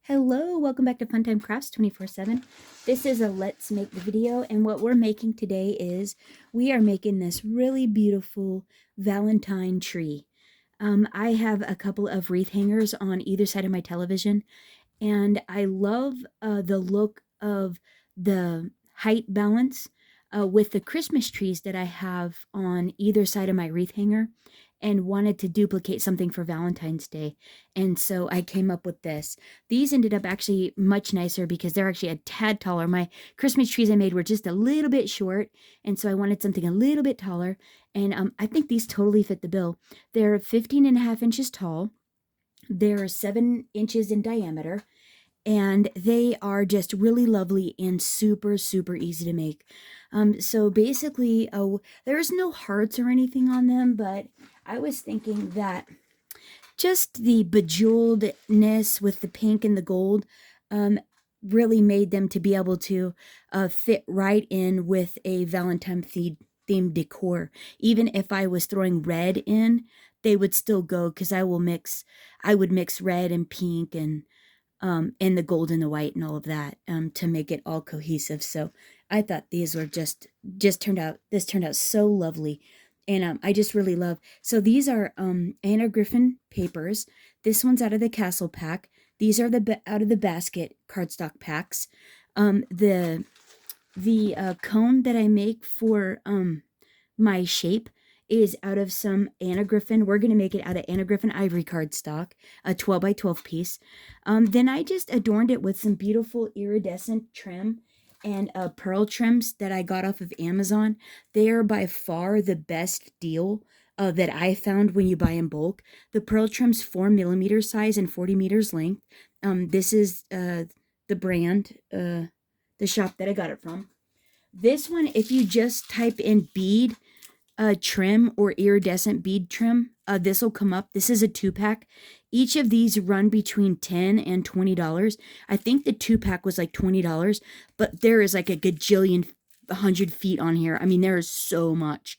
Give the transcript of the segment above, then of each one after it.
Hello, welcome back to Funtime Crafts 24/7. This is a let's make the video, and what we're making today is we are making this really beautiful Valentine tree. I have a couple of wreath hangers on either side of my television, and I love the look of the height balance with the Christmas trees that I have on either side of my wreath hanger, and wanted to duplicate something for Valentine's Day. And so I came up with this. These ended up actually much nicer because they're actually a tad taller. My Christmas trees I made were just a little bit short, and so I wanted something a little bit taller. And I think these totally fit the bill. They're 15.5 inches tall. They're 7 inches in diameter, and they are just really lovely and super, super easy to make. So basically, there's no hearts or anything on them, but I was thinking that just the bejeweledness with the pink and the gold really made them to be able to fit right in with a Valentine themed decor. Even if I was throwing red in, they would still go because I would mix red and pink and the gold and the white and all of that to make it all cohesive. So I thought these were just turned out so lovely. And I just really love. So these are Griffin papers. This one's out of the Castle pack. These are out of the basket cardstock packs. The cone that I make for my shape is out of some Anna Griffin. We're going to make it out of Anna Griffin ivory cardstock, a 12 by 12 piece. Then I just adorned it with some beautiful iridescent trim and pearl trims that I got off of Amazon. They are by far the best deal that I found when you buy in bulk. The pearl trim's 4mm size and 40 meters length. This is the brand, the shop that I got it from. This one, if you just type in bead trim or iridescent bead trim, this will come up. This is a 2-pack. Each of these run between $10 and $20. I think the 2-pack was like $20, but there is like a gajillion 100 feet on here. I mean, there is so much,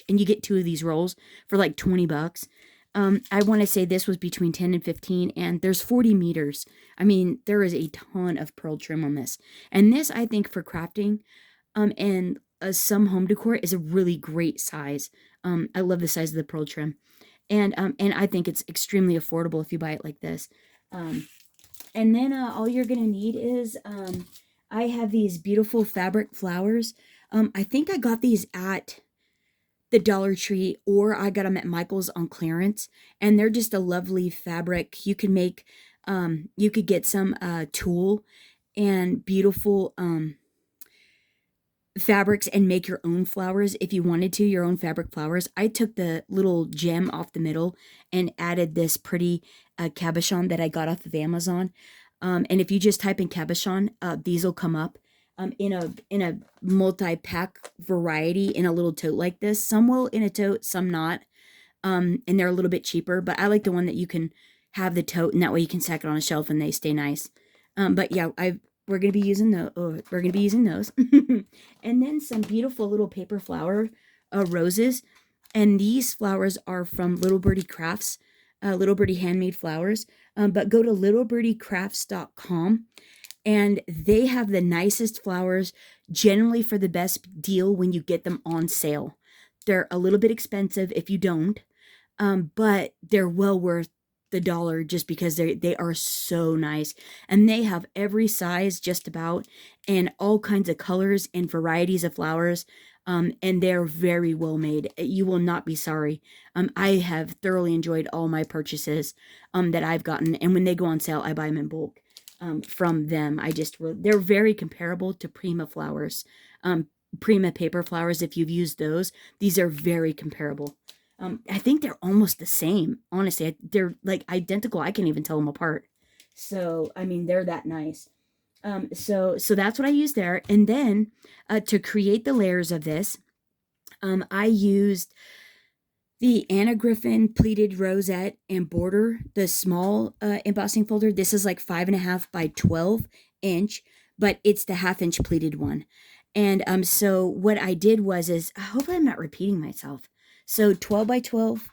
and you get 2 of these rolls for like $20. I want to say this was between 10 and 15, and there's 40 meters. I mean, there is a ton of pearl trim on this, and this I think for crafting and some home decor is a really great size. I love the size of the pearl trim, and I think it's extremely affordable if you buy it like this. And then all you're gonna need is I have these beautiful fabric flowers. I think I got these at the Dollar Tree, or I got them at Michael's on clearance, and they're just a lovely fabric. You can make you could get some tulle and beautiful fabrics and make your own flowers if you wanted to, your own fabric flowers. I took the little gem off the middle and added this pretty cabochon that I got off of Amazon. And if you just type in cabochon, these will come up in a multi-pack variety in a little tote like this. Some will in a tote, some not. And they're a little bit cheaper, but I like the one that you can have the tote, and that way you can stack it on a shelf and they stay nice. But yeah, we're gonna be using those. And then some beautiful little paper flower roses. And these flowers are from Little Birdie Crafts, Little Birdie Handmade Flowers. But go to littlebirdie.crafts.com, and they have the nicest flowers, generally for the best deal when you get them on sale. They're a little bit expensive if you don't, but they're well worth the dollar just because they are so nice, and they have every size just about, and all kinds of colors and varieties of flowers, and they're very well made. You will not be sorry. I have thoroughly enjoyed all my purchases that I've gotten, and when they go on sale I buy them in bulk from them. They're very comparable to Prima flowers, Prima paper flowers. If you've used those, these are very comparable. I think they're almost the same. Honestly, they're like identical. I can't even tell them apart. So, I mean, they're that nice. So that's what I used there. And then to create the layers of this, I used the Anna Griffin pleated rosette and border, the small embossing folder. This is like 5.5 by 12 inch, but it's the 1/2 inch pleated one. And so what I did was hopefully I'm not repeating myself. So 12 by 12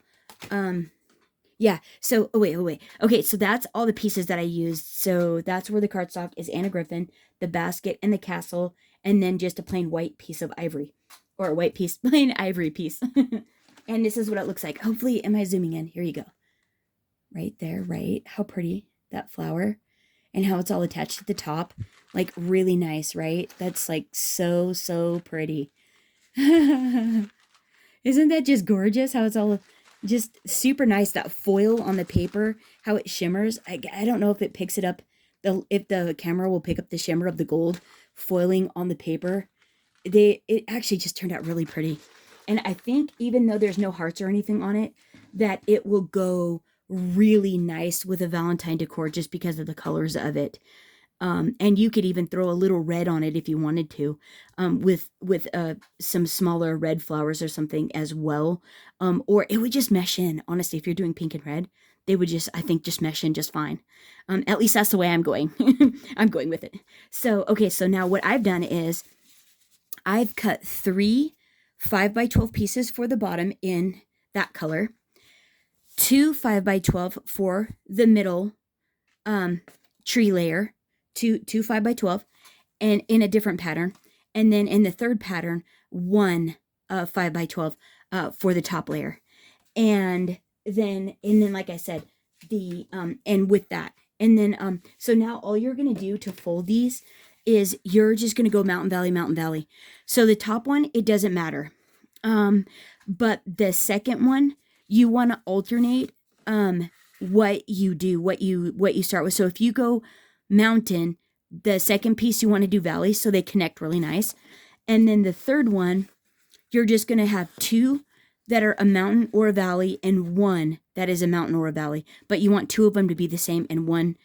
Yeah. So, oh wait, oh wait. Okay, so that's all the pieces that I used. So that's where the cardstock is Anna Griffin, the basket, and the castle, and then just a plain white piece of ivory, or a white piece, plain ivory piece. And this is what it looks like. Hopefully, am I zooming in? Here you go. Right there, right? How pretty that flower, and how it's all attached at the top, like really nice, right? That's like so so pretty. Isn't that just gorgeous? How it's all just super nice. That foil on the paper, how it shimmers. I don't know if it picks it up, if the camera will pick up the shimmer of the gold foiling on the paper. It actually just turned out really pretty. And I think even though there's no hearts or anything on it, that it will go really nice with a Valentine decor just because of the colors of it. And you could even throw a little red on it if you wanted to, with some smaller red flowers or something as well. Or it would just mesh in. Honestly, if you're doing pink and red, they would just, I think, just mesh in just fine. At least that's the way I'm going. I'm going with it. So, okay, so now what I've done is I've cut 3 5x12 pieces for the bottom in that color, 2 5x12 for the middle tree layer, two 5x12, and in a different pattern, and then in the third pattern, 1 5x12 for the top layer, and then like I said, the and with that, and then so now all you're gonna do to fold these is you're just gonna go mountain valley. So the top one, it doesn't matter, but the second one, you want to alternate what you start with. So if you go mountain, the second piece you want to do valley, so they connect really nice. And then the third one, you're just going to have 2 that are a mountain or a valley and 1 that is a mountain or a valley, but you want 2 of them to be the same and 1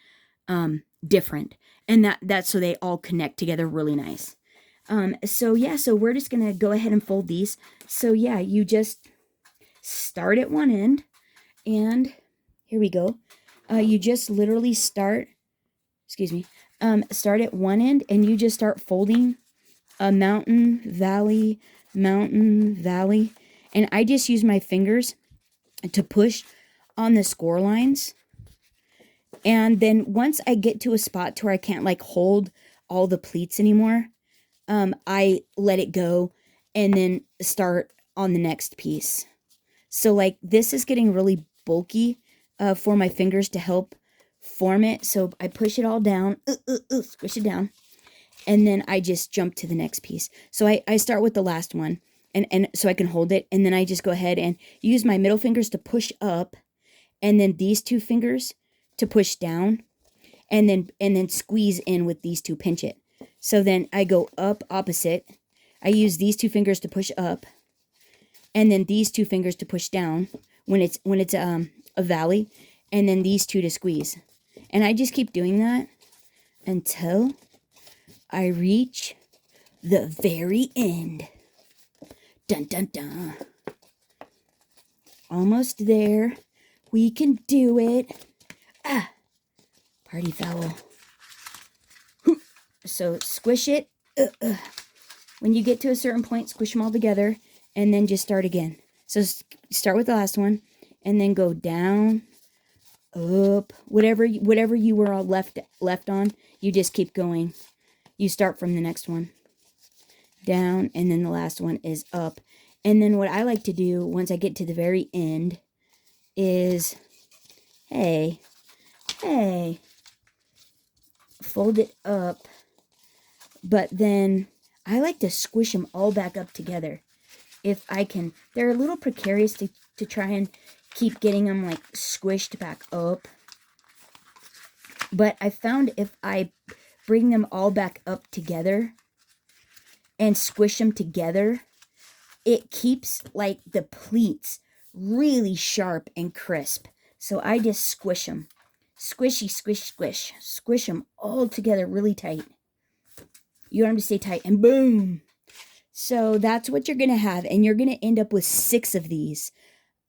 different. And that's so they all connect together really nice. So yeah, so we're just going to go ahead and fold these. So yeah, you just start at one end, and here we go. You just literally start at one end, and you just start folding a mountain, valley, and I just use my fingers to push on the score lines. And then once I get to a spot to where I can't like hold all the pleats anymore, I let it go and then start on the next piece. So like this is getting really bulky for my fingers to help form it. So I push it all down, squish it down, and then I just jump to the next piece. So I start with the last one, and so I can hold it, and then I just go ahead and use my middle fingers to push up, and then these 2 fingers to push down, and then squeeze in with these 2, pinch it. So then I go up opposite. I use these 2 fingers to push up, and then these 2 fingers to push down when it's a valley, and then these 2 to squeeze. And I just keep doing that until I reach the very end. Dun dun dun. Almost there. We can do it. Party foul. So squish it. When you get to a certain point, squish them all together, and then just start again. So start with the last one, and then go down, up, whatever you were all left on, you just keep going. You start from the next one, down, and then the last one is up. And then what I like to do once I get to the very end is, hey, fold it up, but then I like to squish them all back up together if I can. They're a little precarious to try and keep getting them like squished back up, but I found if I bring them all back up together and squish them together, it keeps like the pleats really sharp and crisp. So I just squish them. Squishy, squish, squish. Squish them all together really tight. You want them to stay tight, and boom. So that's what you're going to have, and you're going to end up with 6 of these.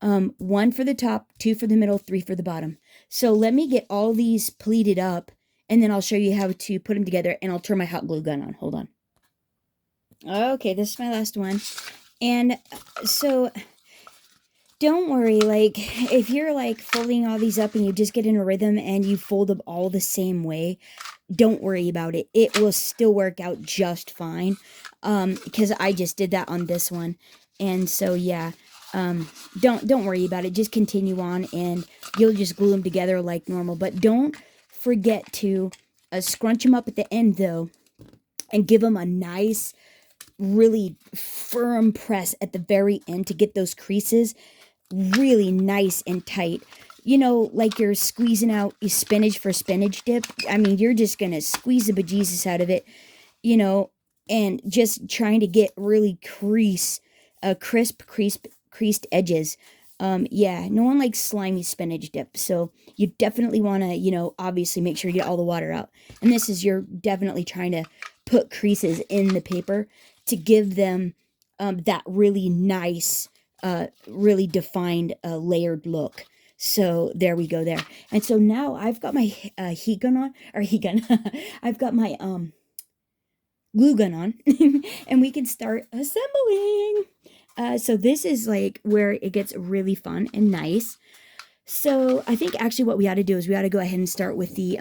1 for the top, 2 for the middle, 3 for the bottom. So let me get all these pleated up, and then I'll show you how to put them together, and I'll turn my hot glue gun on. Hold on. Okay, this is my last one. And so don't worry, like, if you're, like, folding all these up and you just get in a rhythm and you fold them all the same way, don't worry about it. It will still work out just fine, because I just did that on this one. And so, yeah, don't worry about it. Just continue on, and you'll just glue them together like normal. But don't forget to scrunch them up at the end, though, and give them a nice, really firm press at the very end to get those creases really nice and tight. You know, like you're squeezing out your spinach for spinach dip. I mean, you're just going to squeeze the bejesus out of it, you know, and just trying to get really creased edges. Yeah, no one likes slimy spinach dip. So you definitely want to, you know, obviously make sure you get all the water out. And this is, you're definitely trying to put creases in the paper to give them that really nice, really defined layered look. So there we go there. And so now I've got my heat gun on, or heat gun. I've got my glue gun on, and we can start assembling. So this is like where it gets really fun and nice. So I think actually what we ought to do is we ought to go ahead and start with the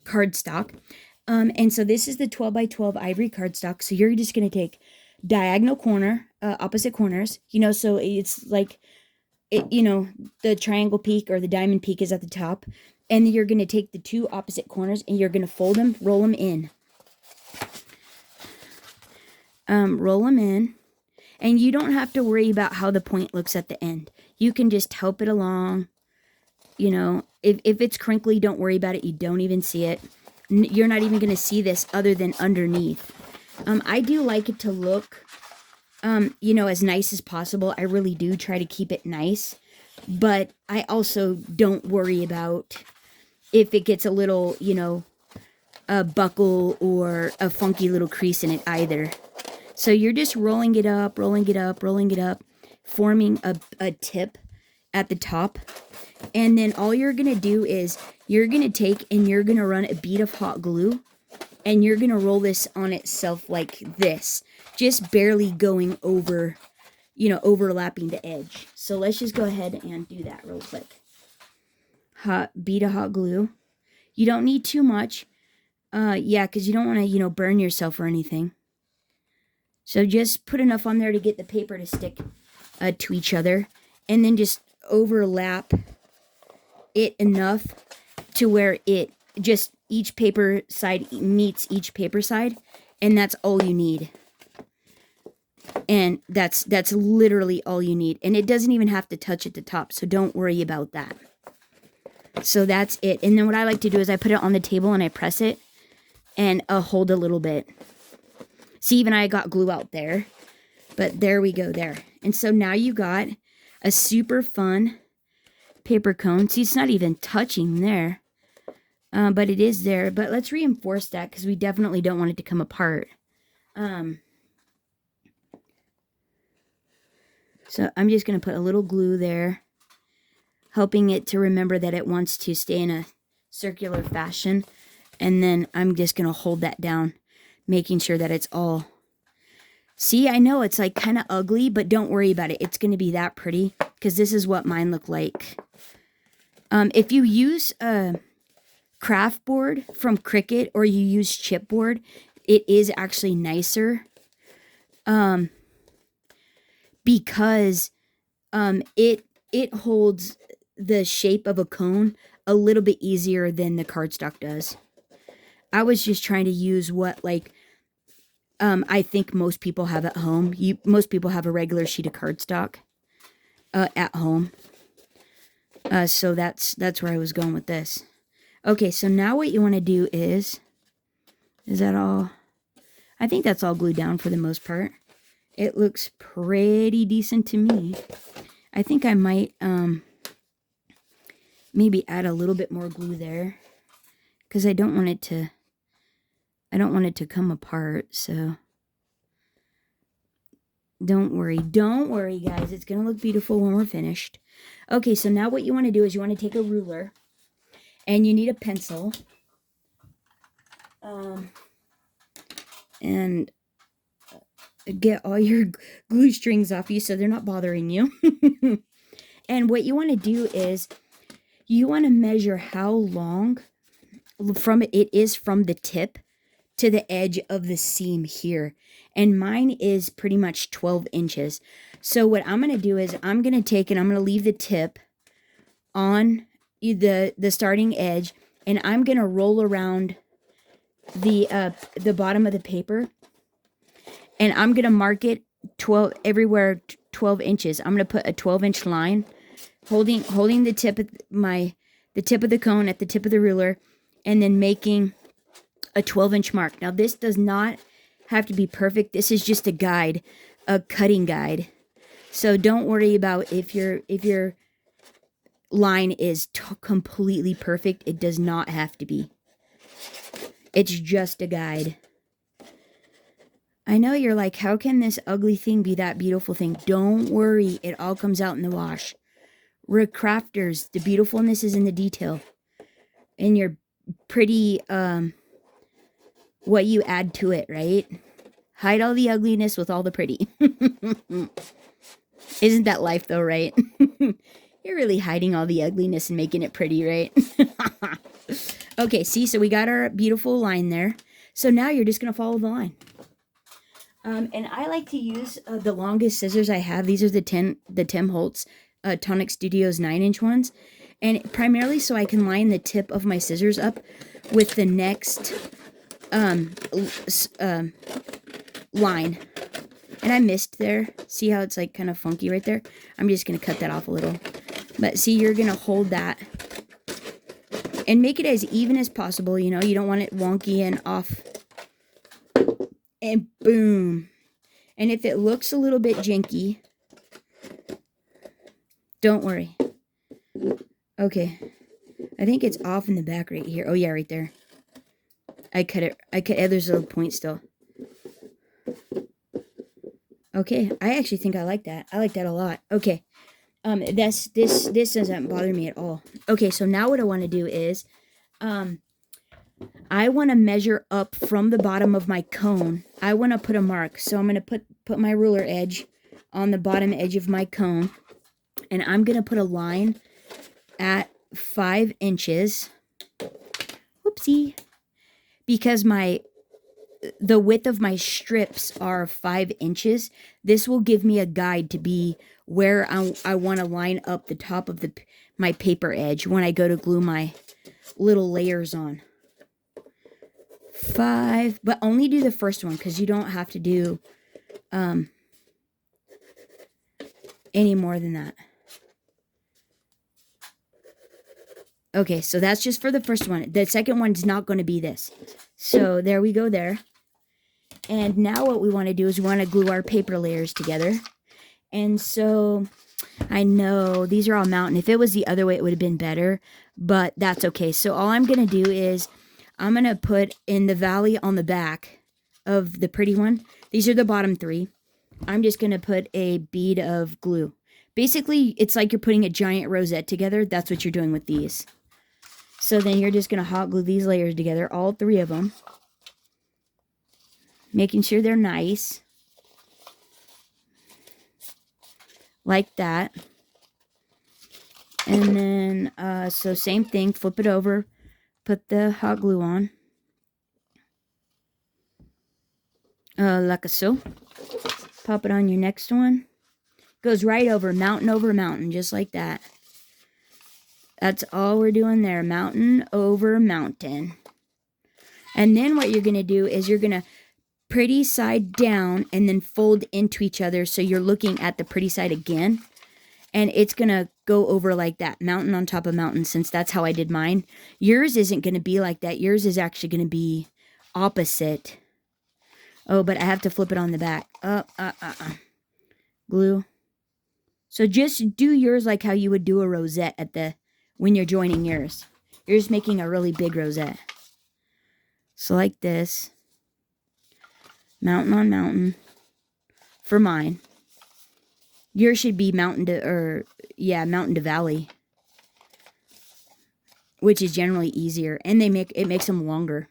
cardstock. And so this is the 12 by 12 ivory cardstock. So you're just going to take diagonal corner, opposite corners, you know, so it's like, you know, the triangle peak or the diamond peak is at the top. And you're going to take the two opposite corners and you're going to fold them, roll them in. Roll them in. And you don't have to worry about how the point looks at the end. You can just help it along. You know, if it's crinkly, don't worry about it. You don't even see it. You're not even going to see this other than underneath. I do like it to look, you know, as nice as possible. I really do try to keep it nice. But I also don't worry about if it gets a little, you know, a buckle or a funky little crease in it either. So you're just rolling it up, rolling it up, rolling it up, forming a tip at the top. And then all you're going to do is you're going to take and you're going to run a bead of hot glue. And you're going to roll this on itself like this. Just barely going over, you know, overlapping the edge. So let's just go ahead and do that real quick. Bead of hot glue. You don't need too much. Yeah, because you don't want to, you know, burn yourself or anything. So just put enough on there to get the paper to stick to each other. And then just overlap it enough to where it just each paper side meets each paper side. And that's all you need. And that's literally all you need. And it doesn't even have to touch at the top. So don't worry about that. So that's it. And then what I like to do is I put it on the table and I press it. And hold a little bit. See, even I got glue out there. But there we go there. And so now you got a super fun paper cone. See, it's not even touching there. But it is there. But let's reinforce that because we definitely don't want it to come apart. So I'm just going to put a little glue there. Helping it to remember that it wants to stay in a circular fashion. And then I'm just going to hold that down. Making sure that it's all... See, I know it's like kind of ugly, but don't worry about it. It's going to be that pretty because this is what mine look like. If you use a craft board from Cricut or you use chipboard, it is actually nicer. Because it holds the shape of a cone a little bit easier than the cardstock does. I was just trying to use what, like, I think most people have at home. Most people have a regular sheet of cardstock at home. So that's where I was going with this. Okay, so now what you want to do is that all? I think that's all glued down for the most part. It looks pretty decent to me. I think I might maybe add a little bit more glue there because I don't want it to come apart, so don't worry, guys. It's going to look beautiful when we're finished. Okay, so now what you want to do is you want to take a ruler and you need a pencil. And get all your glue strings off you so they're not bothering you. And what you want to do is you want to measure how long from the tip to the edge of the seam here. And mine is pretty much 12 inches. So what I'm going to do is I'm going to take and I'm going to leave the tip on the starting edge, and I'm going to roll around the bottom of the paper, and I'm going to mark it 12 everywhere 12 inches. I'm going to put a 12-inch line holding the tip of the tip of the cone at the tip of the ruler, and then making a 12-inch mark. Now this does not have to be perfect. This is just a guide, a cutting guide. So don't worry about if your line is completely perfect. It does not have to be. It's just a guide. I know you're like, how can this ugly thing be that beautiful thing? Don't worry, it all comes out in the wash. We're crafters. The beautifulness is in the detail. And your pretty, what you add to it, right? Hide all the ugliness with all the pretty. Isn't that life though, right? You're really hiding all the ugliness and making it pretty, right? Okay, see, so we got our beautiful line there. So now you're just going to follow the line. And I like to use the longest scissors I have. These are the Tim Holtz Tonic Studios 9-inch ones. And primarily so I can line the tip of my scissors up with the next line. And I missed there. See how it's like kind of funky right there? I'm just going to cut that off a little. But see, you're going to hold that and make it as even as possible. You know, you don't want it wonky and off. And boom. And if it looks a little bit janky, don't worry. Okay. I think it's off in the back right here. Oh yeah, right there. I cut it. There's a little point still. Okay, I actually think I like that. I like that a lot. Okay. This doesn't bother me at all. Okay, so now what I want to do is I want to measure up from the bottom of my cone. I want to put a mark. So I'm going to put my ruler edge on the bottom edge of my cone, and I'm going to put a line at 5 inches. Whoopsie. Because the width of my strips are 5 inches. This will give me a guide to be where I want to line up the top of my paper edge when I go to glue my little layers on. 5, but only do the first one because you don't have to do any more than that. Okay, so that's just for the first one. The second one's not going to be this. So there we go there. And now what we want to do is we want to glue our paper layers together. And so I know these are all mountain. If it was the other way, it would have been better, but that's okay. So all I'm going to do is I'm going to put in the valley on the back of the pretty one. These are the bottom 3. I'm just going to put a bead of glue. Basically, it's like you're putting a giant rosette together. That's what you're doing with these. So then you're just going to hot glue these layers together, all 3 of them. Making sure they're nice. Like that. And then, so same thing, flip it over, put the hot glue on. Like so. Pop it on your next one. Goes right over mountain, just like that. That's all we're doing there, mountain over mountain. And then what you're going to do is you're going to pretty side down and then fold into each other so you're looking at the pretty side again. And it's going to go over like that, mountain on top of mountain, since that's how I did mine. Yours isn't going to be like that. Yours is actually going to be opposite. Oh, but I have to flip it on the back. Glue. So just do yours like how you would do a rosette when you're joining yours. You're just making a really big rosette. So like this. Mountain on mountain. For mine. Yours should be mountain to valley. Which is generally easier. And it makes them longer.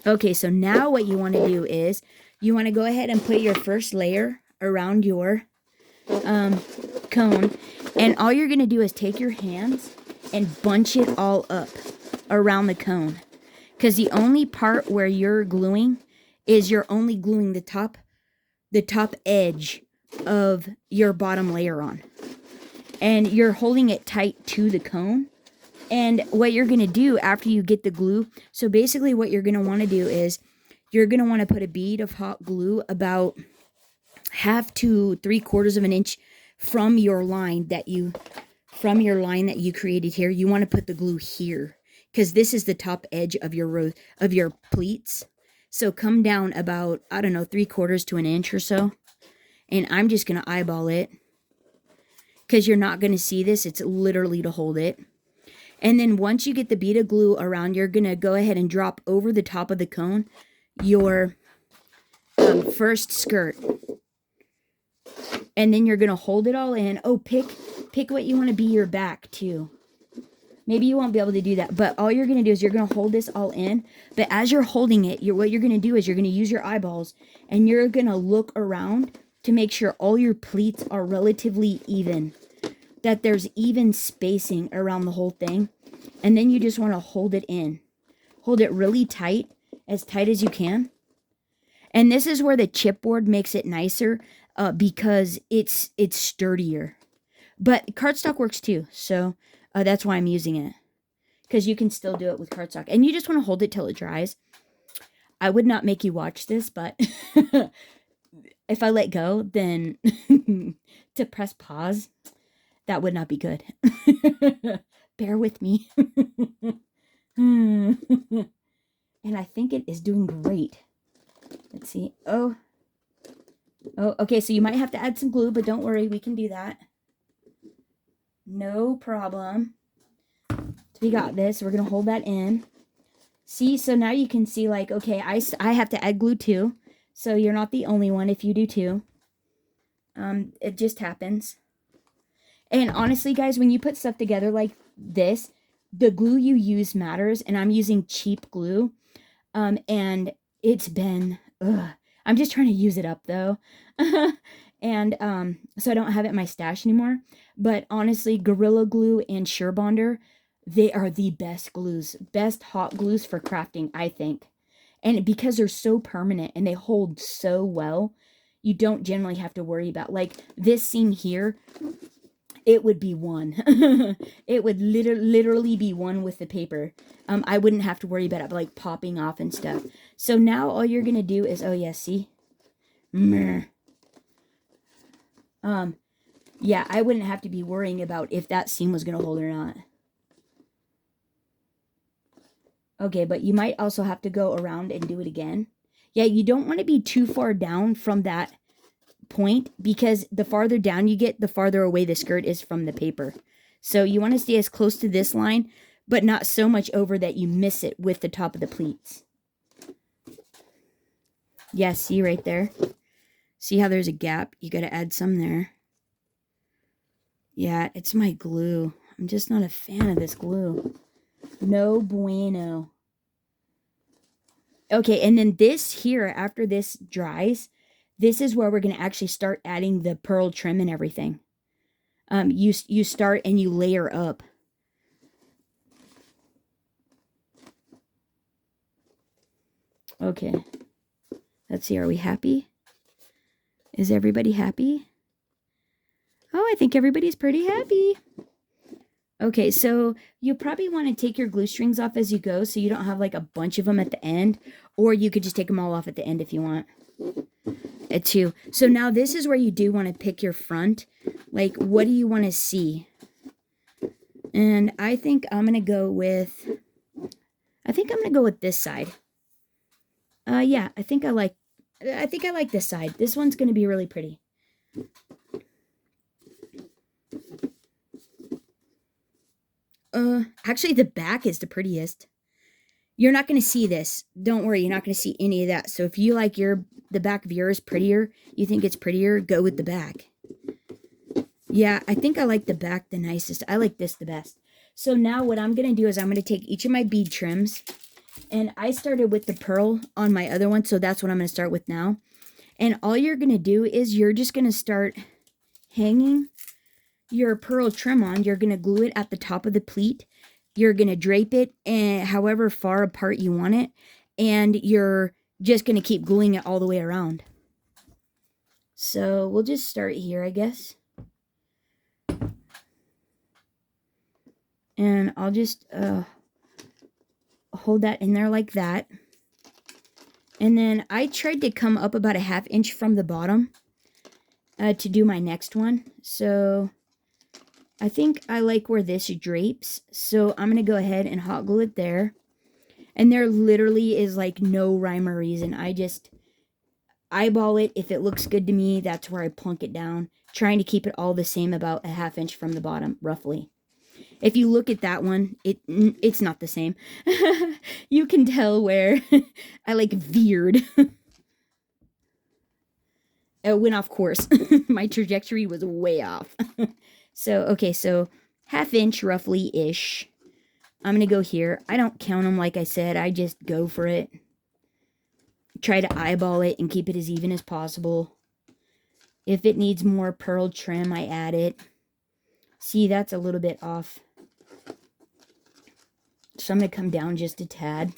Okay, so now what you want to do is you want to go ahead and put your first layer around your cone. And all you're going to do is take your hands and bunch it all up around the cone. Because the only part where you're gluing is you're only gluing the top edge of your bottom layer on. And you're holding it tight to the cone. And what you're going to do after you get the glue, so basically what you're going to want to do is you're going to want to put a bead of hot glue about 1/2 to 3/4 of an inch from your line that you created here. You want to put the glue here because this is the top edge of your pleats. So come down about, I don't know, 3/4 to an inch or so. And I'm just going to eyeball it because you're not going to see this. It's literally to hold it. And then once you get the bead of glue around, you're going to go ahead and drop over the top of the cone your first skirt. And then you're going to hold it all in. Oh, pick what you want to be your back too. Maybe you won't be able to do that, but all you're going to do is you're going to hold this all in. But as you're holding it, what you're going to do is you're going to use your eyeballs and you're going to look around to make sure all your pleats are relatively even, that there's even spacing around the whole thing. And then you just want to hold it in. Hold it really tight as you can. And this is where the chipboard makes it nicer because it's sturdier. But cardstock works too, so that's why I'm using it. Because you can still do it with cardstock. And you just want to hold it till it dries. I would not make you watch this, but if I let go, then to press pause, that would not be good. Bear with me. And I think it is doing great. Let's see. Oh, okay, so you might have to add some glue, but don't worry, we can do that. No problem. So we got this. We're going to hold that in. See, so now you can see, like, okay, I have to add glue too. So you're not the only one if you do too. It just happens. And honestly, guys, when you put stuff together like this, the glue you use matters. And I'm using cheap glue. And it's been, I'm just trying to use it up though. And so I don't have it in my stash anymore. But honestly, Gorilla Glue and Surebonder, they are the best glues, best hot glues for crafting, I think. And because they're so permanent and they hold so well, you don't generally have to worry about, like, this seam here, it would be one. It would literally be one with the paper. I wouldn't have to worry about it, like, popping off and stuff. So now all you're going to do is, oh yeah, see? Yeah, I wouldn't have to be worrying about if that seam was going to hold or not. Okay, but you might also have to go around and do it again. Yeah, you don't want to be too far down from that point because the farther down you get, the farther away the skirt is from the paper. So you want to stay as close to this line, but not so much over that you miss it with the top of the pleats. Yeah, see right there? See how there's a gap? You got to add some there. Yeah, it's my glue. I'm just not a fan of this glue. No bueno. Okay, and then this here, after this dries, this is where we're going to actually start adding the pearl trim and everything. You start and you layer up. Okay. Let's see, are we happy? Is everybody happy? Oh, I think everybody's pretty happy. Okay, so you probably want to take your glue strings off as you go so you don't have like a bunch of them at the end. Or you could just take them all off at the end if you want. Too. So now this is where you do want to pick your front. Like, what do you want to see? And I think I'm going to go with... this side. Yeah, I think I like this side. This one's going to be really pretty. Actually, the back is the prettiest. You're not going to see this. Don't worry, you're not going to see any of that. So if you like the back of yours prettier, you think it's prettier, go with the back. Yeah, I think I like the back the nicest. I like this the best. So now what I'm going to do is I'm going to take each of my bead trims. And I started with the pearl on my other one, so that's what I'm going to start with now. And all you're going to do is you're just going to start hanging your pearl trim on, you're going to glue it at the top of the pleat. You're going to drape it and however far apart you want it. And you're just going to keep gluing it all the way around. So we'll just start here, I guess. And I'll just hold that in there like that. And then I tried to come up about a 1/2 inch from the bottom to do my next one. So I think I like where this drapes. So I'm going to go ahead and hot glue it there. And there literally is like no rhyme or reason. I just eyeball it. If it looks good to me, that's where I plunk it down. Trying to keep it all the same, about a 1/2 inch from the bottom, roughly. If you look at that one, it's not the same. You can tell where I like veered. It went off course. My trajectory was way off. So, okay, so 1/2 inch roughly-ish. I'm going to go here. I don't count them like I said. I just go for it. Try to eyeball it and keep it as even as possible. If it needs more pearl trim, I add it. See, that's a little bit off. So I'm going to come down just a tad.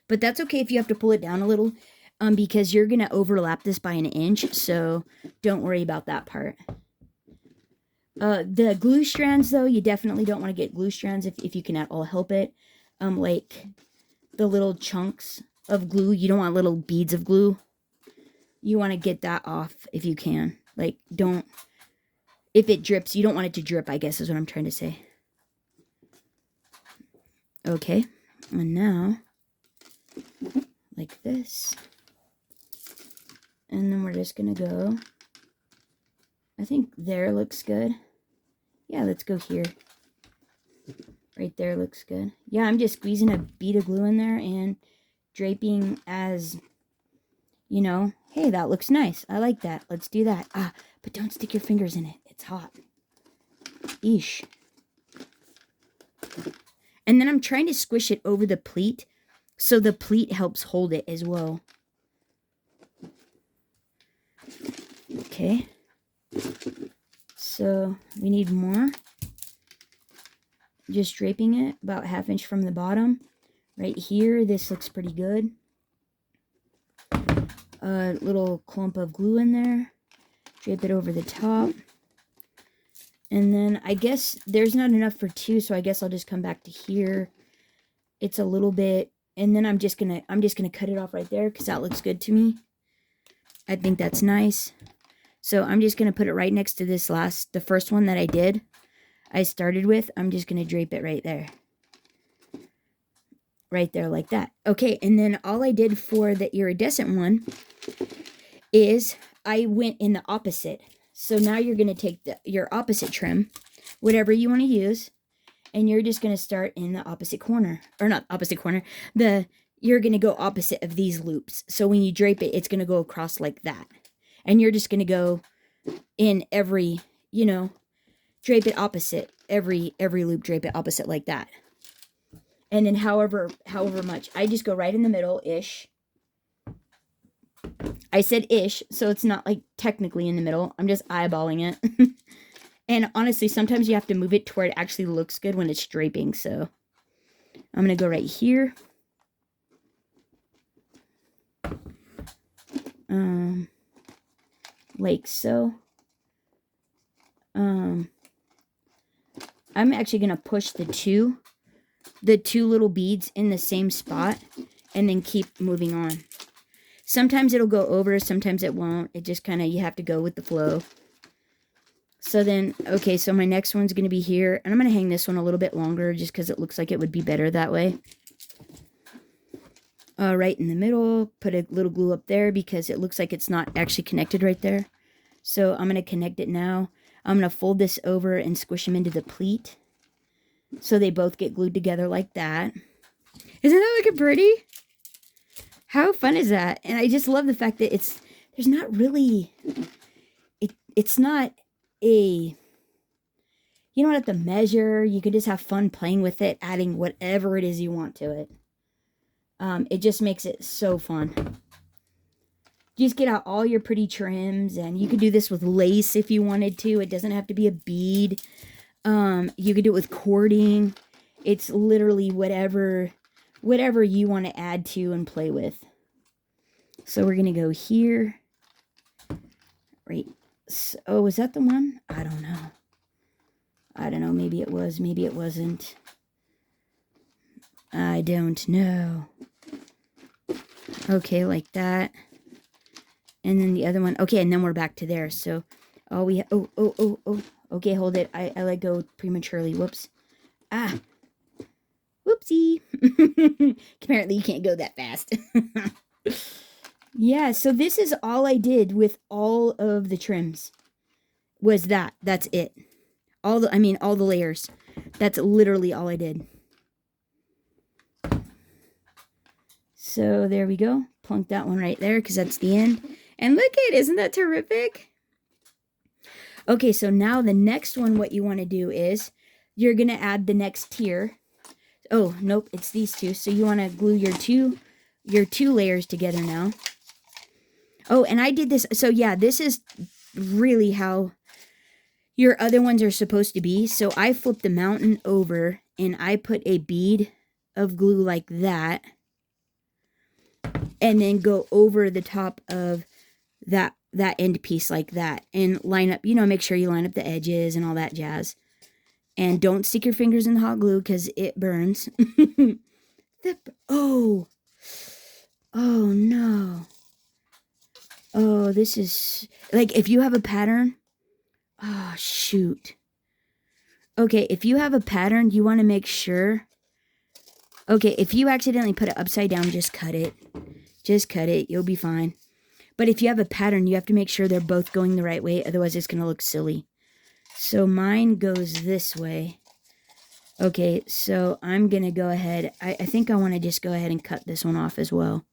But that's okay if you have to pull it down a little. Because you're going to overlap this by 1 inch. So don't worry about that part. The glue strands, though, you definitely don't want to get glue strands if you can at all help it. Like the little chunks of glue. You don't want little beads of glue. You want to get that off if you can. Like, don't... If it drips, you don't want it to drip, I guess is what I'm trying to say. Okay. And now, like this. And then we're just going to go... I think there looks good. Yeah, let's go here. Right there looks good. Yeah, I'm just squeezing a bead of glue in there and draping as, you know, hey, that looks nice. I like that. Let's do that. Ah, but don't stick your fingers in it. It's hot. Eesh. And then I'm trying to squish it over the pleat so the pleat helps hold it as well. Okay. So we need more. Just draping it about 1/2 inch from the bottom. Right here, this looks pretty good. A little clump of glue in there. Drape it over the top. And then I guess there's not enough for 2, so I guess I'll just come back to here. It's a little bit, and then I'm just gonna cut it off right there because that looks good to me. I think that's nice. So I'm just going to put it right next to this the first one that I started with. I'm just going to drape it right there. Right there like that. Okay, and then all I did for the iridescent one is I went in the opposite. So now you're going to take your opposite trim, whatever you want to use, and you're just going to start in the opposite corner. Or not opposite corner. You're going to go opposite of these loops. So when you drape it, it's going to go across like that. And you're just going to go in every, you know, drape it opposite. Every loop, drape it opposite like that. And then however much. I just go right in the middle-ish. I said ish, so it's not like technically in the middle. I'm just eyeballing it. And honestly, sometimes you have to move it to where it actually looks good when it's draping. So I'm going to go right here. Like so. I'm actually going to push the two little beads in the same spot and then keep moving on. Sometimes it'll go over, sometimes it won't. It just kind of, you have to go with the flow. So then, okay, so my next one's going to be here. And I'm going to hang this one a little bit longer just because it looks like it would be better that way. Right in the middle, put a little glue up there because it looks like it's not actually connected right there. So I'm going to connect it now. I'm going to fold this over and squish them into the pleat. So they both get glued together like that. Isn't that looking pretty? How fun is that? And I just love the fact that there's not really, it's not a, you don't have to measure. You can just have fun playing with it, adding whatever it is you want to it. It just makes it so fun. Just get out all your pretty trims, and you could do this with lace if you wanted to. It doesn't have to be a bead. You could do it with cording. It's literally whatever you want to add to and play with. So we're going to go here. Right. So, oh, is that the one? I don't know. I don't know. Maybe it was. Maybe it wasn't. I don't know. Okay, like that. And then the other one. Okay, and then we're back to there. So, oh, oh. Okay, hold it. I let go prematurely. Whoops. Ah. Whoopsie. Apparently you can't go that fast. Yeah, so this is all I did with all of the trims. Was that. That's it. All the layers. That's literally all I did. So there we go. Plunk that one right there because that's the end. And look at it. Isn't that terrific? Okay, so now the next one, what you want to do is you're going to add the next tier. Oh, nope, it's these two. So you want to glue your two layers together now. Oh, and I did this. So yeah, this is really how your other ones are supposed to be. So I flipped the mountain over and I put a bead of glue like that. And then go over the top of that end piece like that. And line up, make sure you line up the edges and all that jazz. And don't stick your fingers in the hot glue because it burns. Oh no. Oh, this is, like, if you have a pattern. Oh, shoot. Okay, if you have a pattern, you want to make sure. Okay, if you accidentally put it upside down, just cut it. Just cut it. You'll be fine. But if you have a pattern, you have to make sure they're both going the right way. Otherwise, it's going to look silly. So mine goes this way. Okay, so I'm going to go ahead. I think I want to just go ahead and cut this one off as well.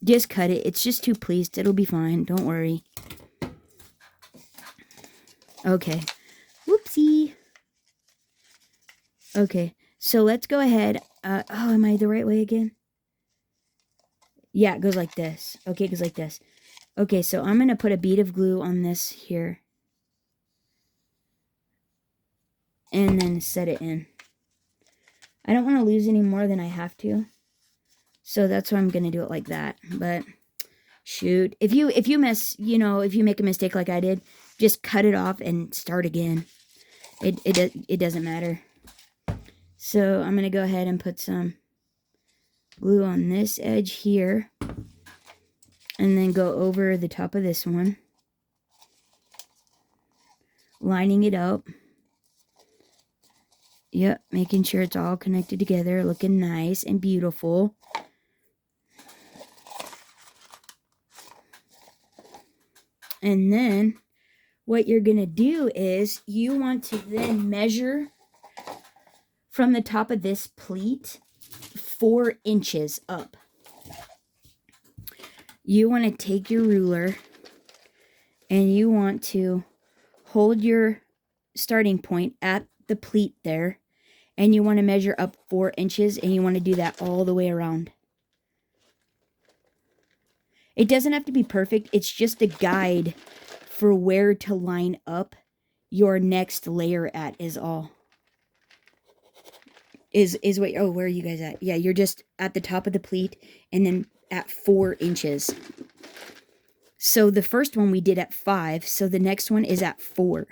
Just cut it. It's just too pleased. It'll be fine. Don't worry. Okay. Whoopsie. Okay, so let's go ahead. Oh, am I the right way again? Yeah, it goes like this. Okay, it goes like this. Okay, so I'm going to put a bead of glue on this here. And then set it in. I don't want to lose any more than I have to. So that's why I'm going to do it like that. But shoot, if you miss, if you make a mistake like I did, just cut it off and start again. It doesn't matter. So I'm going to go ahead and put some glue on this edge here. And then go over the top of this one. Lining it up. Yep, making sure it's all connected together, looking nice and beautiful. And then what you're going to do is you want to then measure from the top of this pleat 4 inches up. You want to take your ruler and you want to hold your starting point at the pleat there. And you want to measure up 4 inches, and you want to do that all the way around. It doesn't have to be perfect. It's just a guide for where to line up your next layer at is all. Is what, oh, where are you guys at? Yeah, you're just at the top of the pleat and then at 4 inches. So the first one we did at 5, so the next one is at 4.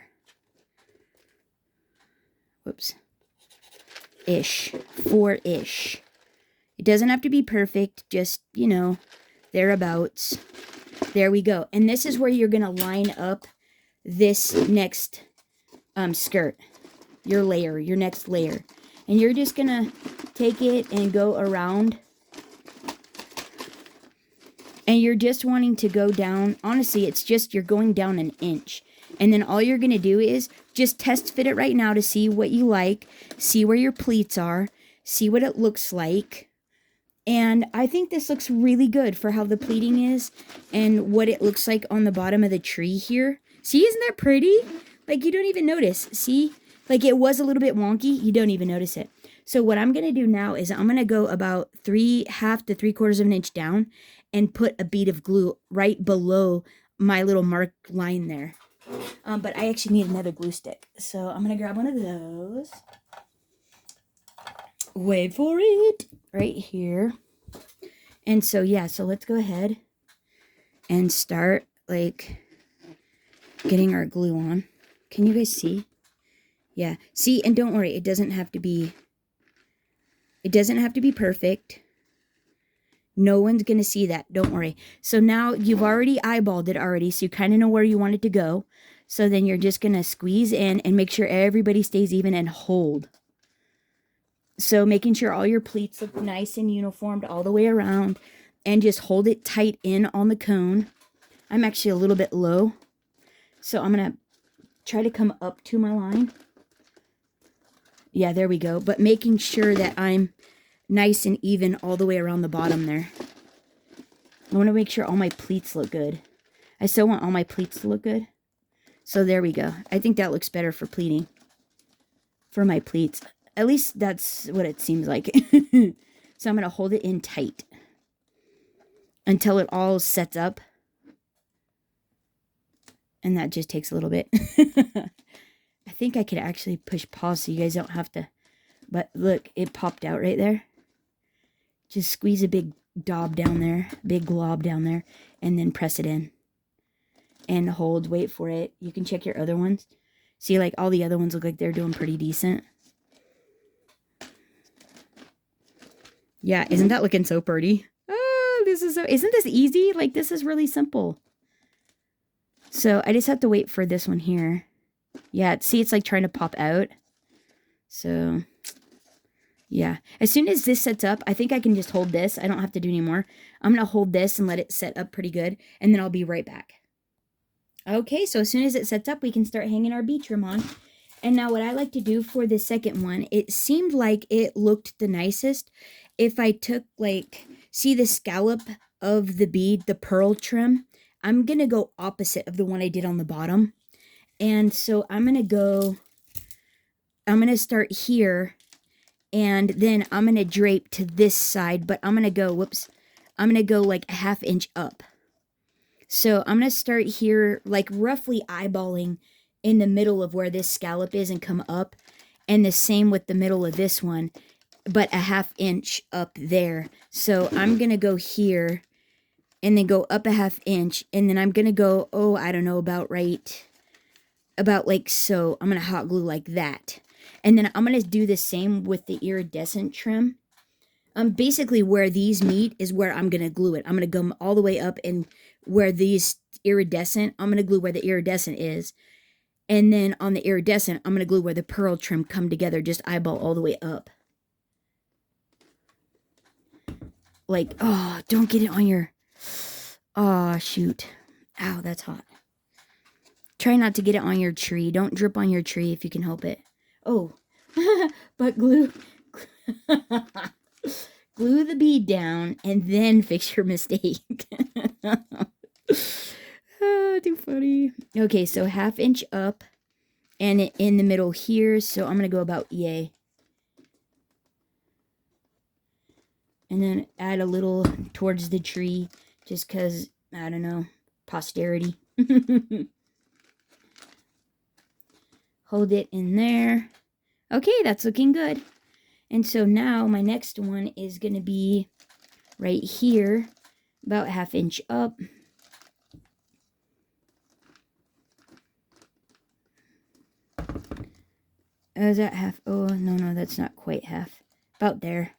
Whoops. Ish. 4-ish. It doesn't have to be perfect, just, thereabouts. There we go. And this is where you're going to line up this next skirt. Your next layer. And you're just going to take it and go around. And you're just wanting to go down. Honestly, it's just you're going down an inch. And then all you're going to do is just test fit it right now to see what you like. See where your pleats are. See what it looks like. And I think this looks really good for how the pleating is. And what it looks like on the bottom of the tree here. See, isn't that pretty? Like, you don't even notice. See? Like, it was a little bit wonky. You don't even notice it. So what I'm going to do now is I'm going to go about 3/2 to 3/4 of an inch down. and put a bead of glue right below my little mark line there. But I actually need another glue stick. So I'm going to grab one of those. Wait for it. Right here. And so, yeah, so let's go ahead and start, like, getting our glue on. Can you guys see? Yeah. See, and don't worry, it doesn't have to be perfect. No one's going to see that. Don't worry. So now you've already eyeballed it already, so you kind of know where you want it to go. So then you're just going to squeeze in and make sure everybody stays even and hold. So making sure all your pleats look nice and uniformed all the way around, and just hold it tight in on the cone. I'm actually a little bit low, so I'm going to try to come up to my line. Yeah, there we go. But making sure that I'm nice and even all the way around the bottom there. I want to make sure all my pleats look good. I still want all my pleats to look good. So there we go. I think that looks better for pleating. For my pleats. At least that's what it seems like. So I'm going to hold it in tight until it all sets up. And that just takes a little bit. I think I could actually push pause so you guys don't have to. But look, it popped out right there. Just squeeze a big glob down there, and then press it in. And hold, wait for it. You can check your other ones. See, like, all the other ones look like they're doing pretty decent. Yeah, isn't that looking so pretty? Oh, isn't this easy? Like, this is really simple. So, I just have to wait for this one here. Yeah, see, it's like trying to pop out. So, yeah. As soon as this sets up, I think I can just hold this. I don't have to do any more. I'm going to hold this and let it set up pretty good. And then I'll be right back. Okay, so as soon as it sets up, we can start hanging our bead trim on. And now what I like to do for the second one, it seemed like it looked the nicest if I took, like, see the scallop of the bead, the pearl trim? I'm going to go opposite of the one I did on the bottom. And so I'm going to start here, and then I'm going to drape to this side, but I'm going to go, I'm going to go like a 1/2 inch up. So I'm going to start here, like roughly eyeballing in the middle of where this scallop is and come up. And the same with the middle of this one, but a 1/2 inch up there. So I'm going to go here and then go up a 1/2 inch. And then I'm going to go, oh, I don't know, about like so. I'm going to hot glue like that. And then I'm going to do the same with the iridescent trim. Basically where these meet is where I'm going to glue it. I'm going to go all the way up, and where these iridescent, I'm going to glue where the iridescent is. And then on the iridescent, I'm going to glue where the pearl trim come together, just eyeball all the way up. Like, oh, don't get it on your, oh, shoot. Ow, that's hot. Try not to get it on your tree. Don't drip on your tree if you can help it. Oh, but glue the bead down and then fix your mistake. Oh, too funny. Okay, so 1/2 inch up and in the middle here. So I'm going to go about yay. And then add a little towards the tree just because, I don't know, posterity. Hold it in there. Okay, that's looking good. And so now my next one is going to be right here, about 1/2 inch up. Is that half? Oh, no, that's not quite half. About there.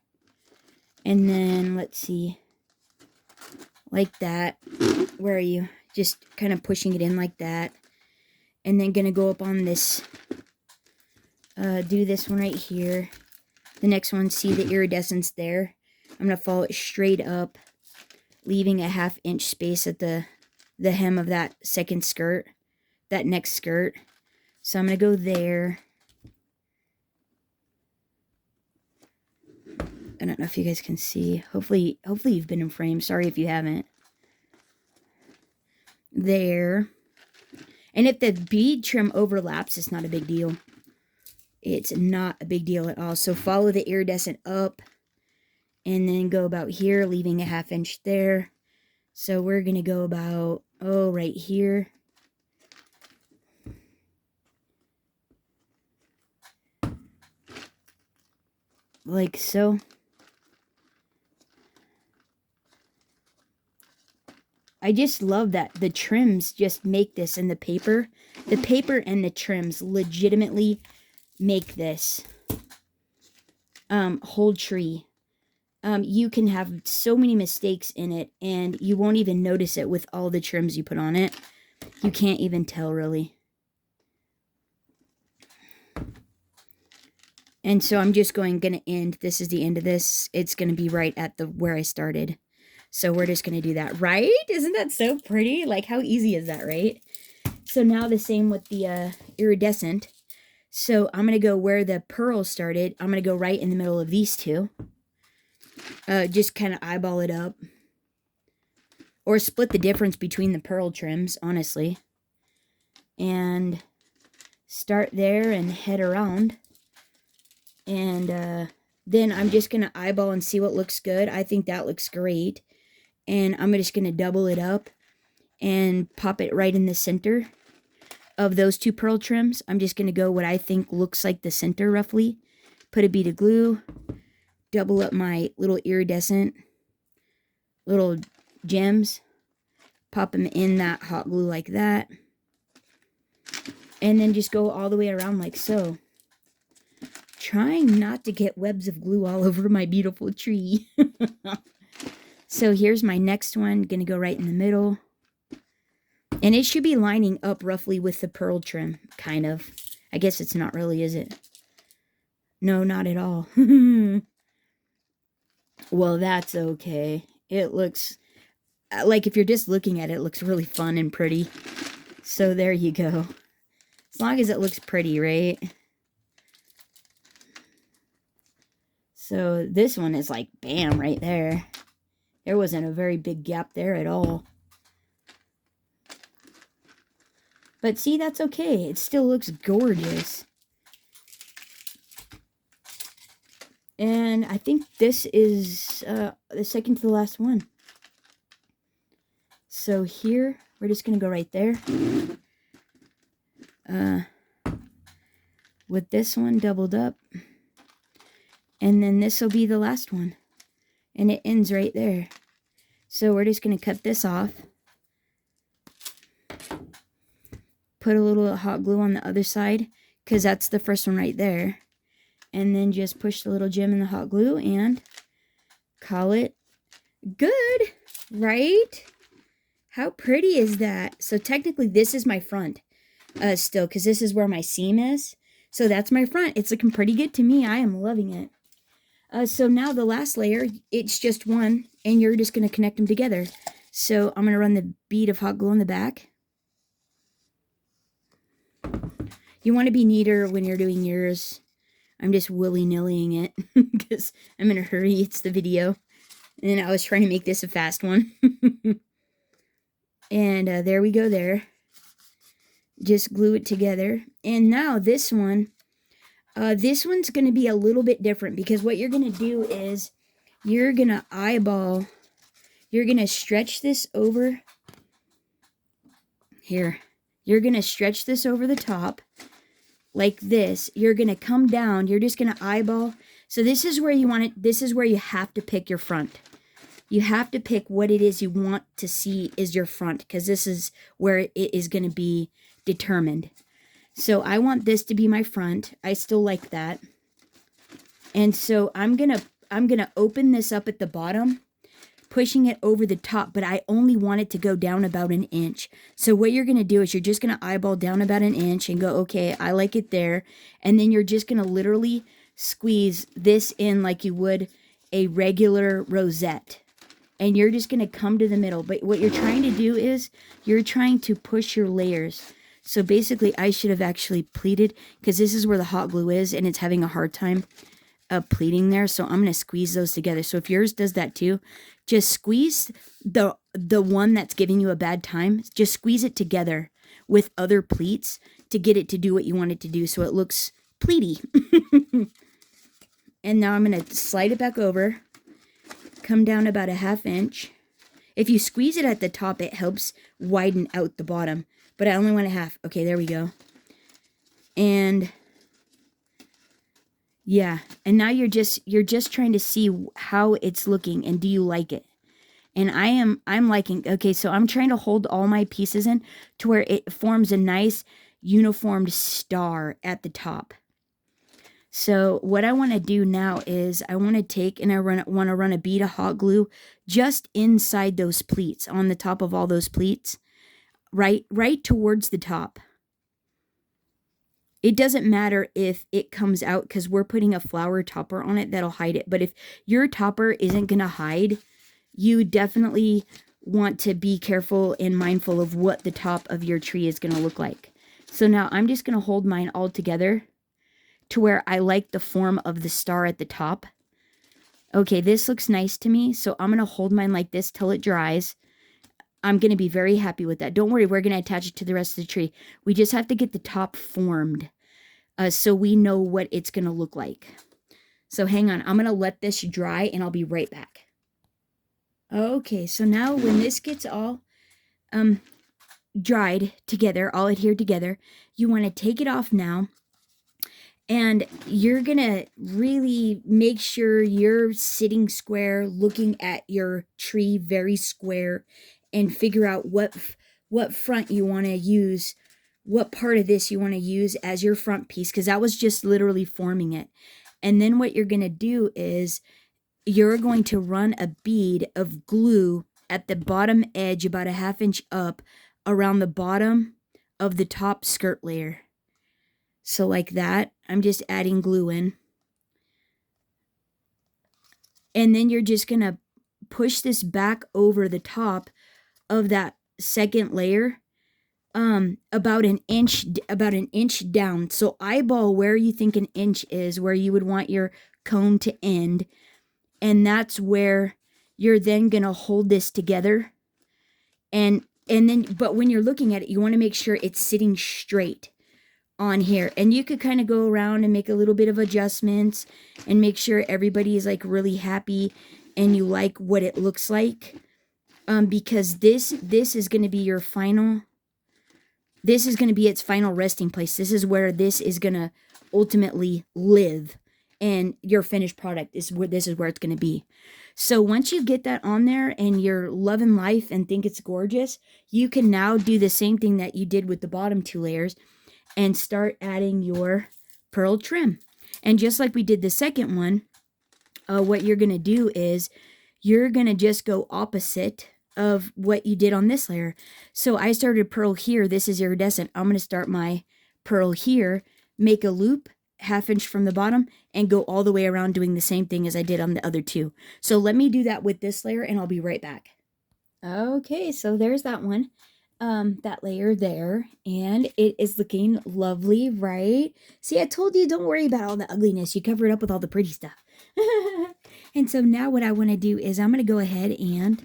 And then, let's see. Like that. Where are you? Just kind of pushing it in like that. And then going to go up on this. Do this one right here. The next one, see the iridescence there? I'm going to follow it straight up, leaving a 1/2 inch space at the hem of that second skirt, that next skirt. So I'm going to go there. I don't know if you guys can see. Hopefully you've been in frame. Sorry if you haven't. There. And if the bead trim overlaps, it's not a big deal. It's not a big deal at all. So follow the iridescent up and then go about here, leaving a 1/2 inch there. So we're going to go about, right here. Like so. I just love that the trims just make this, and the paper and the trims legitimately make this whole tree. You can have so many mistakes in it, and you won't even notice it with all the trims you put on it. You can't even tell, really. And so I'm just gonna end. This is the end of this. It's gonna be right at where I started. So we're just going to do that, right? Isn't that so pretty? Like, how easy is that, right? So now the same with the iridescent. So I'm going to go where the pearl started. I'm going to go right in the middle of these two. Just kind of eyeball it up. Or split the difference between the pearl trims, honestly. And start there and head around. And then I'm just going to eyeball and see what looks good. I think that looks great. And I'm just going to double it up and pop it right in the center of those two pearl trims. I'm just going to go what I think looks like the center roughly. Put a bead of glue, double up my little iridescent little gems, pop them in that hot glue like that, and then just go all the way around like so. Trying not to get webs of glue all over my beautiful tree. So here's my next one. Gonna go right in the middle. And it should be lining up roughly with the pearl trim, kind of. I guess it's not really, is it? No, not at all. Well, that's okay. It looks, like if you're just looking at it, it looks really fun and pretty. So there you go. As long as it looks pretty, right? So this one is like, bam, right there. There wasn't a very big gap there at all. But see, that's okay. It still looks gorgeous. And I think this is the second to the last one. So here, we're just going to go right there. With this one doubled up. And then this will be the last one. And it ends right there. So we're just going to cut this off. Put a little hot glue on the other side, because that's the first one right there. And then just push the little gem in the hot glue and call it good, right? How pretty is that? So technically this is my front still, because this is where my seam is. So that's my front. It's looking pretty good to me. I am loving it. So now the last layer, it's just one, and you're just going to connect them together. So I'm going to run the bead of hot glue on the back. You want to be neater when you're doing yours. I'm just willy-nillying it because I'm in a hurry. It's the video. And I was trying to make this a fast one. And there we go there. Just glue it together. And now this one. This one's going to be a little bit different, because what you're going to do is you're going to eyeball. You're going to stretch this over. Here. You're going to stretch this over the top like this. You're going to come down. You're just going to eyeball. So this is where you want it. This is where you have to pick your front. You have to pick what it is you want to see is your front, because this is where it is going to be determined. So I want this to be my front. I still like that. And so I'm going to open this up at the bottom, pushing it over the top, but I only want it to go down about an inch. So what you're going to do is you're just going to eyeball down about an inch and go, okay, I like it there. And then you're just going to literally squeeze this in like you would a regular rosette. And you're just going to come to the middle. But what you're trying to do is you're trying to push your layers. So basically, I should have actually pleated, because this is where the hot glue is, and it's having a hard time pleating there. So I'm going to squeeze those together. So if yours does that too, just squeeze the one that's giving you a bad time. Just squeeze it together with other pleats to get it to do what you want it to do, so it looks pleaty. And now I'm going to slide it back over, come down about a 1/2 inch. If you squeeze it at the top, it helps widen out the bottom. But I only want a half. Okay, there we go. And yeah, and now you're just trying to see how it's looking and do you like it? And I'm liking. Okay, so I'm trying to hold all my pieces in to where it forms a nice uniformed star at the top. So what I want to do now is I want to take and I want to run a bead of hot glue just inside those pleats, on the top of all those pleats, right towards the top. It doesn't matter if it comes out because we're putting a flower topper on it that'll hide it. But if your topper isn't going to hide, you definitely want to be careful and mindful of what the top of your tree is going to look like. So now I'm just going to hold mine all together to where I like the form of the star at the top. Okay, this looks nice to me, so I'm going to hold mine like this till it dries. I'm going to be very happy with that. Don't worry, we're going to attach it to the rest of the tree. We just have to get the top formed so we know what it's going to look like. So hang on, I'm going to let this dry and I'll be right back. Okay, so now when this gets all dried together, all adhered together, you want to take it off now. And you're going to really make sure you're sitting square, looking at your tree very square, and figure out what front you want to use, what part of this you want to use as your front piece, because that was just literally forming it. And then what you're going to do is you're going to run a bead of glue at the bottom edge, about a ½ inch up, around the bottom of the top skirt layer. So like that, I'm just adding glue in. And then you're just going to push this back over the top of that second layer, about an inch down. So eyeball where you think an inch is, where you would want your cone to end. And that's where you're then going to hold this together. And then, but when you're looking at it, you want to make sure it's sitting straight on here. And you could kind of go around and make a little bit of adjustments and make sure everybody is like really happy and you like what it looks like. Because this is going to be your final, this is going to be its final resting place. This is where this is going to ultimately live. And your finished product is where this is where it's going to be. So once you get that on there and you're loving life and think it's gorgeous, you can now do the same thing that you did with the bottom two layers and start adding your pearl trim. And just like we did the second one, what you're going to do is you're going to just go opposite of what you did on this layer. So I started pearl here. This is iridescent. I'm going to start my pearl here, make a loop, ½ inch from the bottom, and go all the way around doing the same thing as I did on the other two. So let me do that with this layer and I'll be right back. Okay, so there's that one. That layer there, and it is looking lovely, right? See, I told you, don't worry about all the ugliness. You cover it up with all the pretty stuff. And so now what I want to do is I'm going to go ahead and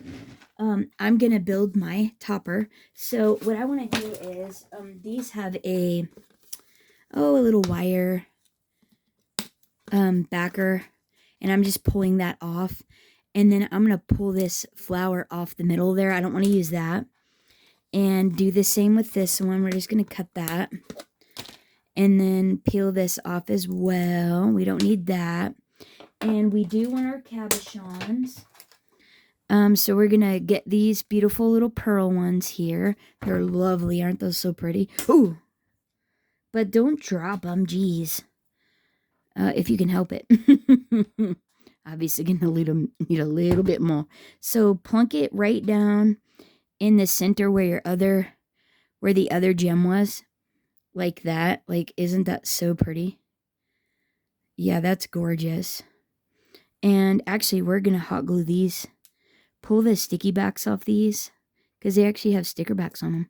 I'm going to build my topper. So what I want to do is these have a little wire backer, and I'm just pulling that off. And then I'm going to pull this flower off the middle there. I don't want to use that. And do the same with this one. We're just going to cut that. And then peel this off as well. We don't need that. And we do want our cabochons. So we're going to get these beautiful little pearl ones here. They're lovely. Aren't those so pretty? Ooh! But don't drop them. Geez. If you can help it. Obviously going to need a little bit more. So plunk it right down in the center where the other gem was, like that. Like, isn't that so pretty? Yeah, that's gorgeous. And actually, we're gonna hot glue these. Pull the sticky backs off these, because they actually have sticker backs on them.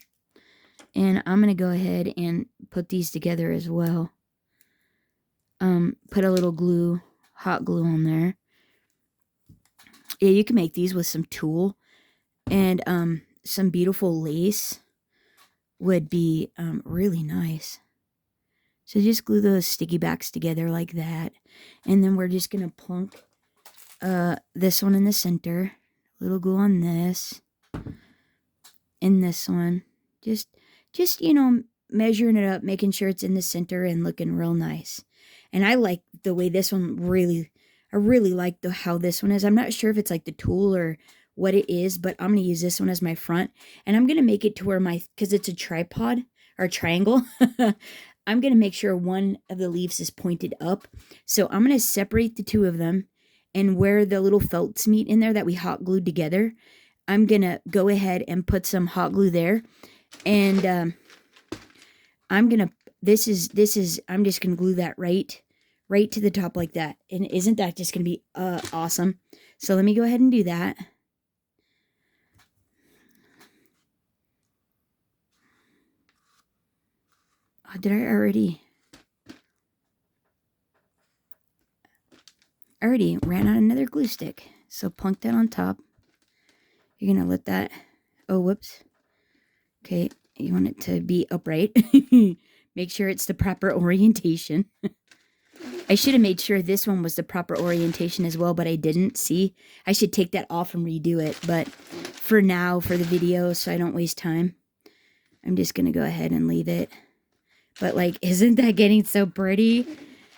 And I'm gonna go ahead and put these together as well. Put a little glue, hot glue on there. Yeah, you can make these with some tulle and some beautiful lace would be really nice. So just glue those sticky backs together like that. And then we're just going to plunk this one in the center. A little glue on this. in this one. Just, you know, measuring it up, making sure it's in the center and looking real nice. And I like the way this one I really like how this one is. I'm not sure if it's like the tool or what it is, but I'm going to use this one as my front. And I'm going to make it to where because it's a tripod or a triangle, I'm going to make sure one of the leaves is pointed up. So I'm going to separate the two of them, and where the little felts meet in there that we hot glued together, I'm going to go ahead and put some hot glue there. And I'm just going to glue that right to the top like that. And isn't that just going to be awesome? So let me go ahead and do that. Oh, did I already ran out another glue stick. So plunk that on top. You're going to let that, oh, whoops. Okay, you want it to be upright. Make sure it's the proper orientation. I should have made sure this one was the proper orientation as well, but I didn't. See, I should take that off and redo it. But for now, for the video, so I don't waste time, I'm just going to go ahead and leave it. But like, isn't that getting so pretty?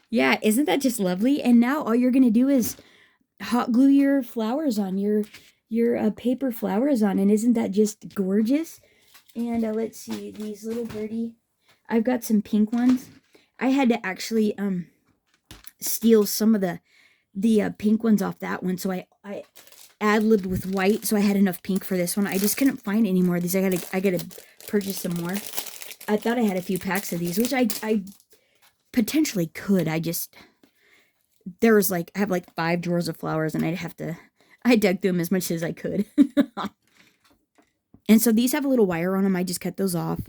Yeah, isn't that just lovely? And now all you're going to do is hot glue your flowers on, your paper flowers on. And isn't that just gorgeous? And let's see, these little birdie, I've got some pink ones. I had to actually steal some of the pink ones off that one. So I ad-libbed with white, so I had enough pink for this one. I just couldn't find any more of these. I gotta purchase some more. I thought I had a few packs of these, which I potentially could. I have like 5 drawers of flowers, and I dug through them as much as I could. And so these have a little wire on them. I just cut those off.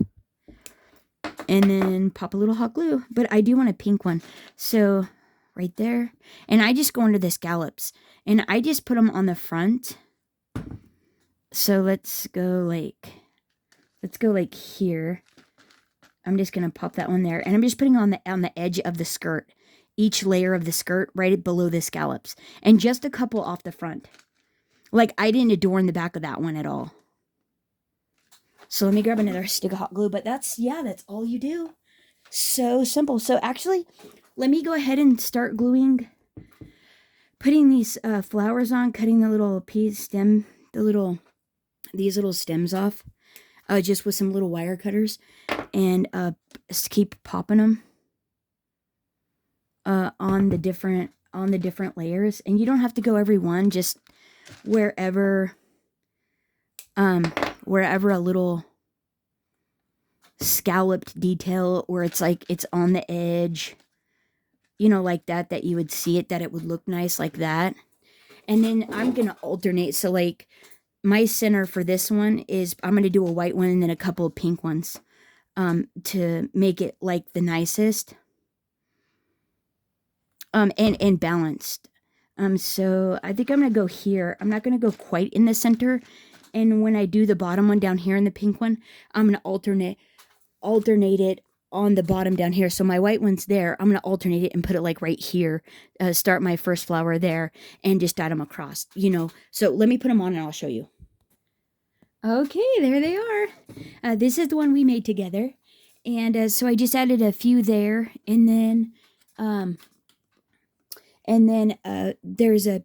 And then pop a little hot glue. But I do want a pink one. So right there. And I just go under the scallops. And I just put them on the front. So let's go like here. I'm just going to pop that one there. And I'm just putting on the edge of the skirt. Each layer of the skirt right below the scallops. And just a couple off the front. Like, I didn't adorn the back of that one at all. So let me grab another stick of hot glue. But that's all you do. So simple. So actually, let me go ahead and start gluing. Putting these flowers on. Cutting the little stem. These little stems off. Just with some little wire cutters. And keep popping them. On the different layers. And you don't have to go every one. Just wherever a little scalloped detail where it's like it's on the edge, you know, like that you would see it, that it would look nice like that. And then I'm gonna alternate. So like my center for this one is I'm gonna do a white one and then a couple of pink ones to make it like the nicest and balanced. So I think I'm gonna go here. I'm not gonna go quite in the center. And when I do the bottom one down here in the pink one, I'm going to alternate it on the bottom down here. So my white one's there. I'm going to alternate it and put it like right here. Start my first flower there and just dot them across, you know. So let me put them on and I'll show you. Okay, there they are. This is the one we made together. And so I just added a few there. And then there's a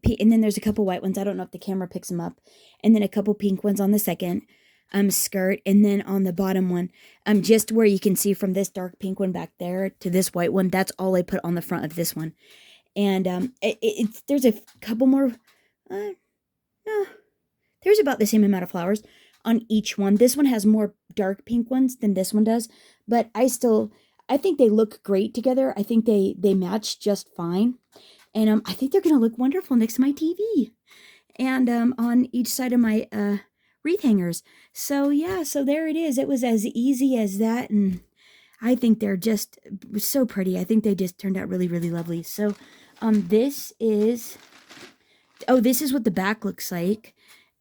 couple white ones. I don't know if the camera picks them up. And then a couple pink ones on the second skirt. And then on the bottom one, just where you can see from this dark pink one back there to this white one, that's all I put on the front of this one. And there's a couple more. No, there's about the same amount of flowers on each one. This one has more dark pink ones than this one does. But I think they look great together. I think they match just fine. And I think they're going to look wonderful next to my TV. And on each side of my wreath hangers. So yeah, so there it is. It was as easy as that. And I think they're just so pretty. I think they just turned out really, really lovely. So this is what the back looks like.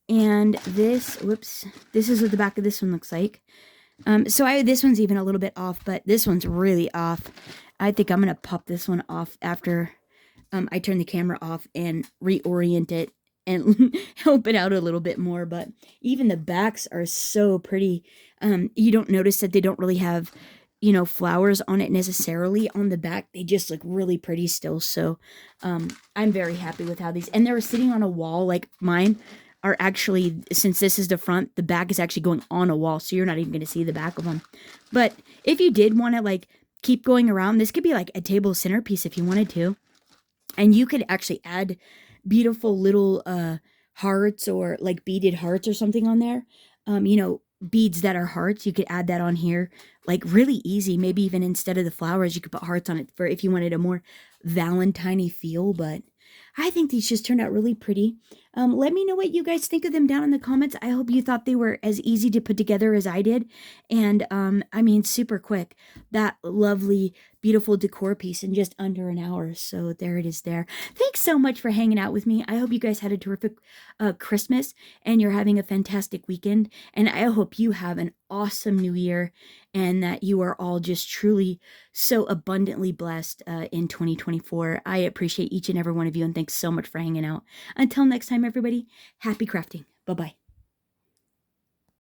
And this is what the back of this one looks like. So this one's even a little bit off, but this one's really off. I think I'm going to pop this one off after I turn the camera off and reorient it and help it out a little bit more. But even the backs are so pretty. You don't notice that they don't really have, flowers on it necessarily on the back. They just look really pretty still. So I'm very happy with how these, and they were sitting on a wall like mine are actually, since this is the front, the back is actually going on a wall. So you're not even going to see the back of them. But if you did want to like keep going around, this could be like a table centerpiece if you wanted to. And you could actually add beautiful little hearts or like beaded hearts or something on there. Beads that are hearts, you could add that on here like really easy. Maybe even instead of the flowers, you could put hearts on it for if you wanted a more Valentine-y feel. But I think these just turned out really pretty. Let me know what you guys think of them down in the comments. I hope you thought they were as easy to put together as I did. And I mean, super quick. That lovely, beautiful decor piece in just under an hour. So there it is there. Thanks so much for hanging out with me. I hope you guys had a terrific Christmas and you're having a fantastic weekend. And I hope you have an awesome new year and that you are all just truly so abundantly blessed in 2024. I appreciate each and every one of you and thanks so much for hanging out. Until next time, everybody, happy crafting. Bye-bye.